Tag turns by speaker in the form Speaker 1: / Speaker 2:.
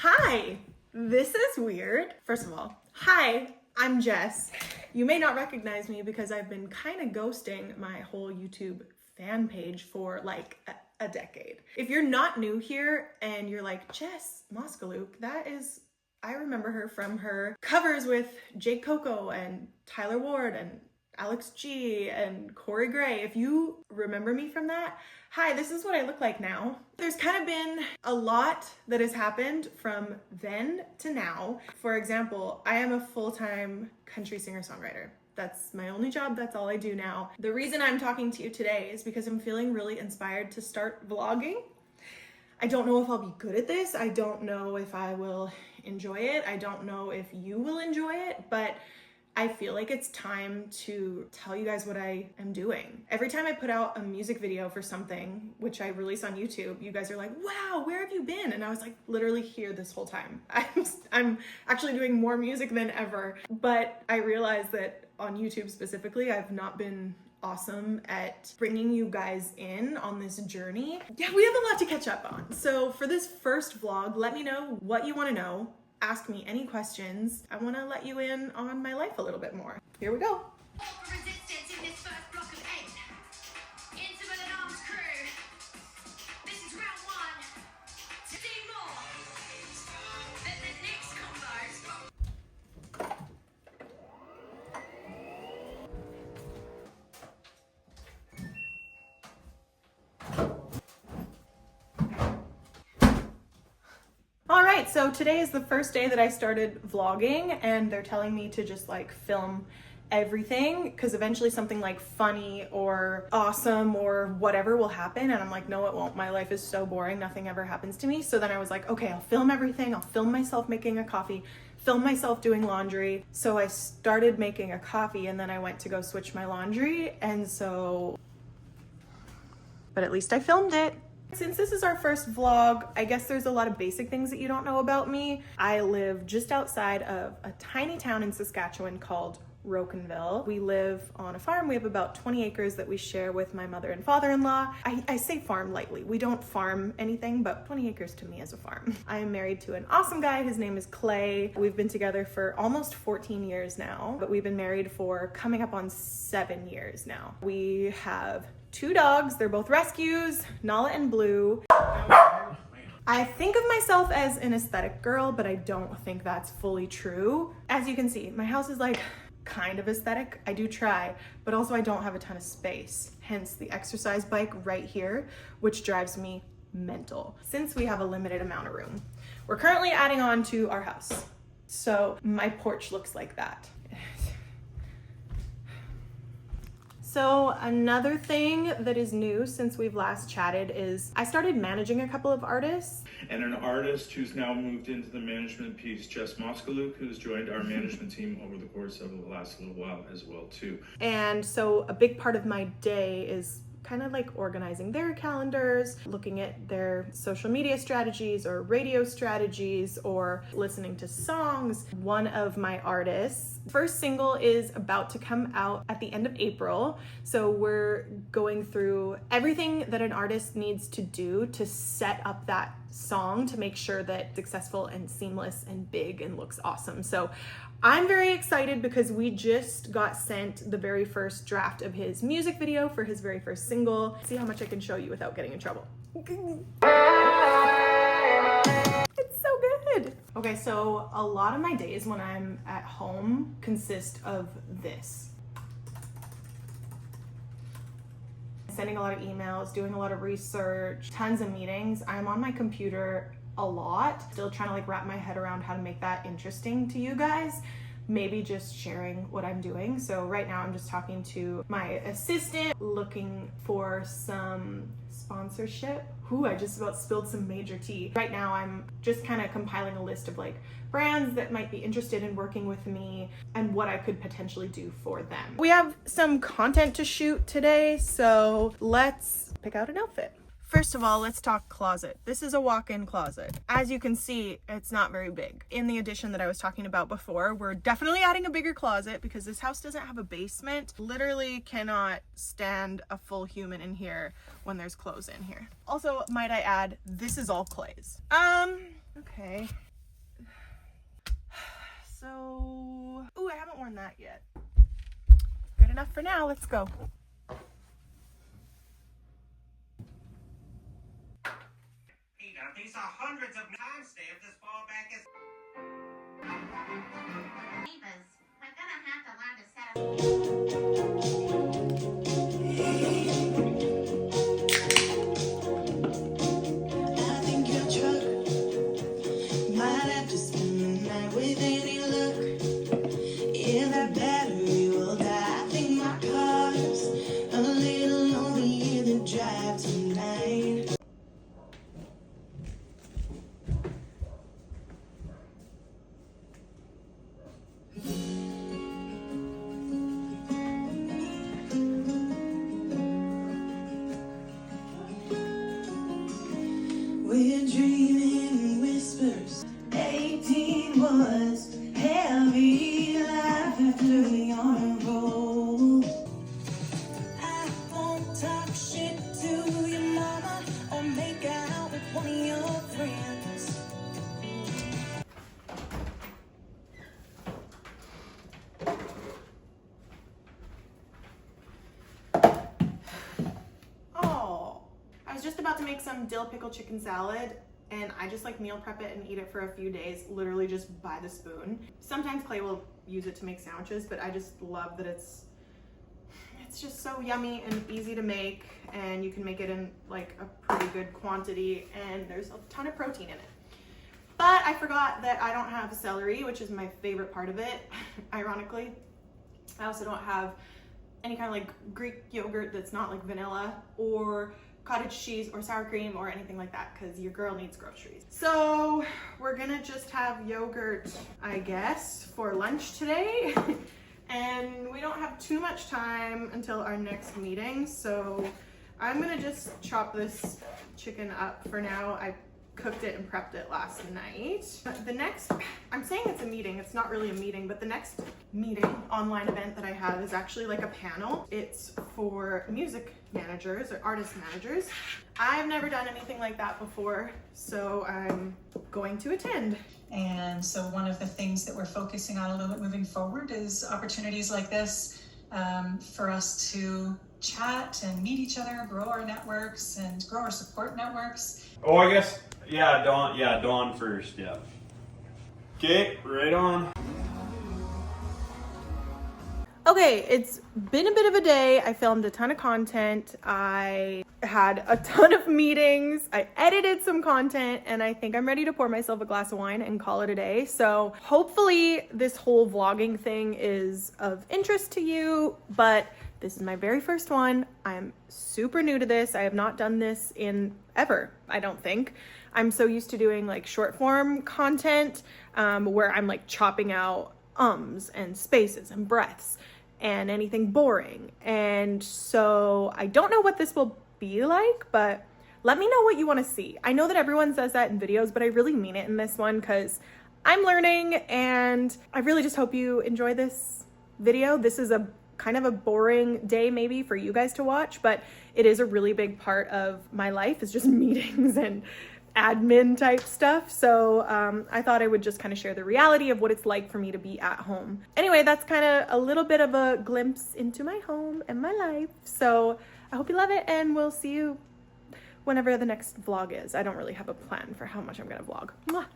Speaker 1: Hi, this is weird. First of all, hi, I'm Jess. You may not recognize me because I've been kind of ghosting my whole YouTube fan page for like a decade. If you're not new here and you're like, Jess Moskaluke, I remember her from her covers with Jake Coco and Tyler Ward and Alex G and Corey Gray. If you remember me from that, hi, this is what I look like now. There's kind of been a lot that has happened from then to now. For example, I am a full-time country singer-songwriter. That's my only job. That's all I do now. The reason I'm talking to you today is because I'm feeling really inspired to start vlogging. I don't know if I'll be good at this. I don't know if I will enjoy it. I don't know if you will enjoy it, but I feel like it's time to tell you guys what I am doing. Every time I put out a music video for something, which I release on YouTube, you guys are like, wow, where have you been? And I was like, literally here this whole time. I'm actually doing more music than ever. But I realized that on YouTube specifically, I've not been awesome at bringing you guys in on this journey. Yeah, we have a lot to catch up on. So for this first vlog, let me know what you want to know. Ask me any questions. I want to let you in on my life a little bit more. Here we go. All right, so today is the first day that I started vlogging, and they're telling me to just like film everything because eventually something like funny or awesome or whatever will happen. And I'm like, no, it won't. My life is so boring. Nothing ever happens to me. So then I was like, okay, I'll film everything. I'll film myself making a coffee, film myself doing laundry. So I started making a coffee and then I went to go switch my laundry. But at least I filmed it. Since this is our first vlog, I guess there's a lot of basic things that you don't know about me. I live just outside of a tiny town in Saskatchewan called Rocanville. We live on a farm. We have about 20 acres that we share with my mother and father-in-law. I say farm lightly. We don't farm anything, but 20 acres to me is a farm. I am married to an awesome guy. His name is Clay. We've been together for almost 14 years now, but we've been married for coming up on 7 years now. We have 2 dogs. They're both rescues, Nala and Blue. I think of myself as an aesthetic girl, but I don't think that's fully true. As you can see, my house is like kind of aesthetic. I do try, but also I don't have a ton of space. Hence the exercise bike right here, which drives me mental since we have a limited amount of room. We're currently adding on to our house. So my porch looks like that. So another thing that is new since we've last chatted is I started managing a couple of artists.
Speaker 2: And an artist who's now moved into the management piece, Jess Moskaluke, who's joined our management team over the course of the last little while as well too.
Speaker 1: And so a big part of my day is kind of like organizing their calendars, looking at their social media strategies or radio strategies or listening to songs. One of my artists' first single is about to come out at the end of April. So we're going through everything that an artist needs to do to set up that song to make sure that it's successful and seamless and big and looks awesome. So I'm very excited because we just got sent the very first draft of his music video for his very first single. See how much I can show you without getting in trouble. It's so good. Okay, so a lot of my days when I'm at home consist of this. Sending a lot of emails, doing a lot of research, tons of meetings. I'm on my computer a lot, still trying to like wrap my head around how to make that interesting to you guys. Maybe just sharing what I'm doing. So right now I'm just talking to my assistant, looking for some sponsorship. Ooh, I just about spilled some major tea. Right now I'm just kind of compiling a list of like brands that might be interested in working with me and what I could potentially do for them. We have some content to shoot today, so let's pick out an outfit. First of all, let's talk closet. This is a walk-in closet. As you can see, it's not very big. In the addition that I was talking about before, we're definitely adding a bigger closet because this house doesn't have a basement. Literally cannot stand a full human in here when there's clothes in here. Also, might I add, this is all Clay's. Okay. So, ooh, I haven't worn that yet. Good enough for now, let's go.
Speaker 3: He saw hundreds of time stamp this fallback is.
Speaker 4: Neighbors, we're gonna have to learn to set up.
Speaker 5: I think your truck might have to spend the night with any luck. Yeah, that battery will die. I think my car's a little lonely in the drive tonight. We're dreaming whispers. 18 was heavy life after we on a roll. I won't talk shit to your mama or make out with one of your friends.
Speaker 1: Oh, I was just about to make some dill pickle chicken salad, and I just like meal prep it and eat it for a few days, literally just by the spoon. Sometimes Clay will use it to make sandwiches, but I just love that it's just so yummy and easy to make, and you can make it in like a pretty good quantity, and there's a ton of protein in it. But I forgot that I don't have celery, which is my favorite part of it, ironically. I also don't have any kind of like Greek yogurt that's not like vanilla, or cottage cheese or sour cream or anything like that, because your girl needs groceries. So we're gonna just have yogurt, I guess, for lunch today. And we don't have too much time until our next meeting, so I'm gonna just chop this chicken up for now. I cooked it and prepped it last night. The next, I'm saying it's a meeting, it's not really a meeting, but the next meeting, online event that I have is actually like a panel. It's for music managers or artist managers. I've never done anything like that before, so I'm going to attend.
Speaker 6: And so one of the things that we're focusing on a little bit moving forward is opportunities like this for us to chat and meet each other, grow our networks and grow our support networks.
Speaker 7: Oh, I guess, yeah, Dawn first, yeah. Okay, right on.
Speaker 1: Okay, it's been a bit of a day. I filmed a ton of content. I had a ton of meetings. I edited some content, and I think I'm ready to pour myself a glass of wine and call it a day. So hopefully this whole vlogging thing is of interest to you, but this is my very first one. I'm super new to this. I have not done this in ever, I don't think. I'm so used to doing like short form content where I'm like chopping out ums and spaces and breaths and anything boring. And so I don't know what this will be like, but let me know what you want to see. I know that everyone says that in videos, but I really mean it in this one because I'm learning, and I really just hope you enjoy this video. This is a kind of a boring day maybe for you guys to watch, but it is a really big part of my life, is just meetings and admin type stuff. So I thought I would just kind of share the reality of what it's like for me to be at home. Anyway, that's kind of a little bit of a glimpse into my home and my life. So I hope you love it, and we'll see you whenever the next vlog is. I don't really have a plan for how much I'm gonna vlog. Mwah.